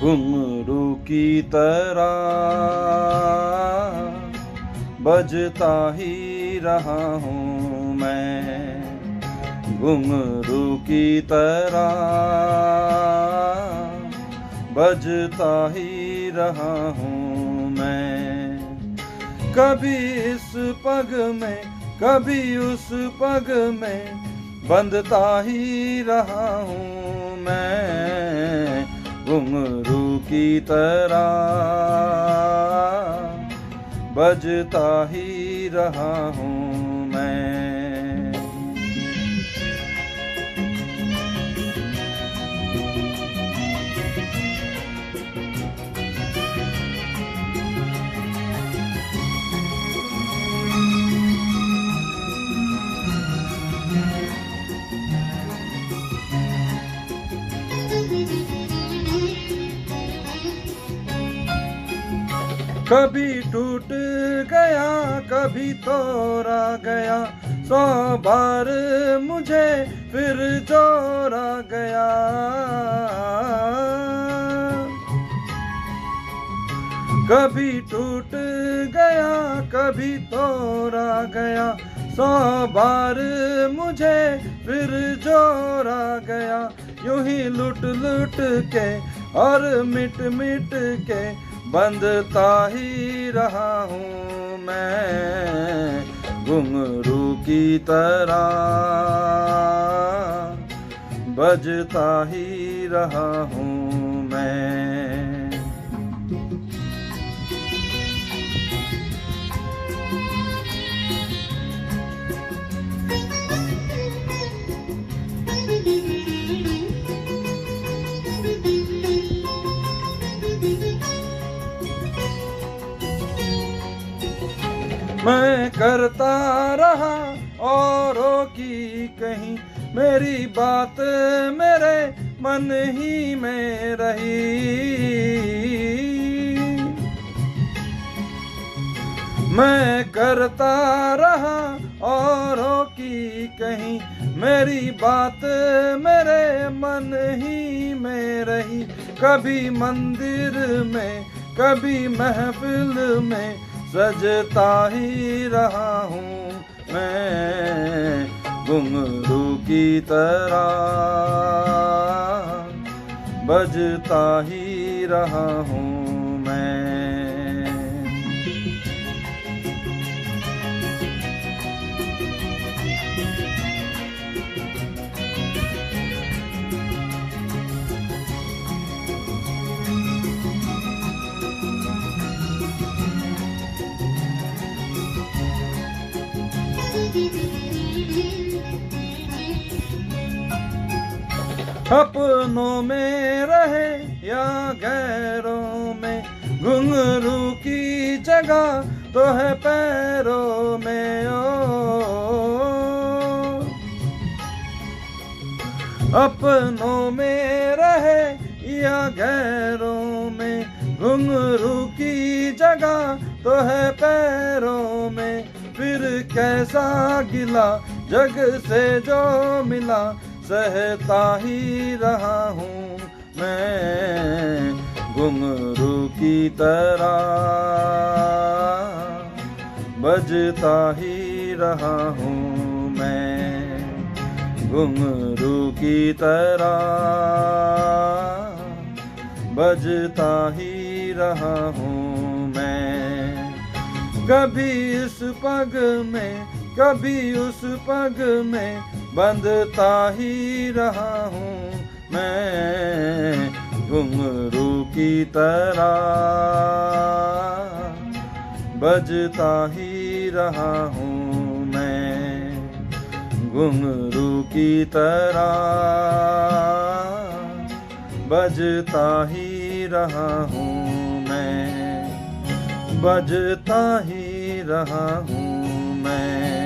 घुंघरू की तरह बजता ही रहा हूँ मैं, घुंघरू की तरह बजता ही रहा हूँ मैं। कभी इस पग में कभी उस पग में बंधता ही रहा हूँ मैं, घुंघरू की तरह बजता ही रहा हूँ मैं। कभी टूट गया कभी तोड़ा गया, 100 बार मुझे फिर जोड़ा गया। कभी टूट गया कभी तोड़ा गया, 100 बार मुझे फिर जोड़ा गया। यूं ही लुट लुट के और मिट मिट के बंधता ही रहा हूँ मैं, घुंघरू की तरह बजता ही रहा हूँ मैं। मैं करता रहा औरों की कहीं, मेरी बात मेरे मन ही में रही। मैं करता रहा औरों की कहीं, मेरी बात मेरे मन ही में रही। कभी मंदिर में कभी महफिल में सजता ही रहा हूँ मैं, घुंघरू की तरह बजता ही रहा हूँ मैं। अपनों में रहे या गैरों में, घुंघरू की जगह तो है पैरों में। अपनों में रहे या गैरों में, घुंघरू की जगह तो है पैरों में। फिर कैसा गिला जग से जो मिला, सहता ही रहा हूँ मैं, घुंघरू की तरह बजता ही रहा हूँ मैं, घुंघरू की तरह बजता ही रहा हूँ मैं। कभी इस पग में कभी उस पग में बंधता ही रहा हूँ मैं, घुंघरू की तरह बजता ही रहा हूँ मैं, घुंघरू की तरह बजता ही रहा हूँ मैं, बजता ही रहा हूँ मैं।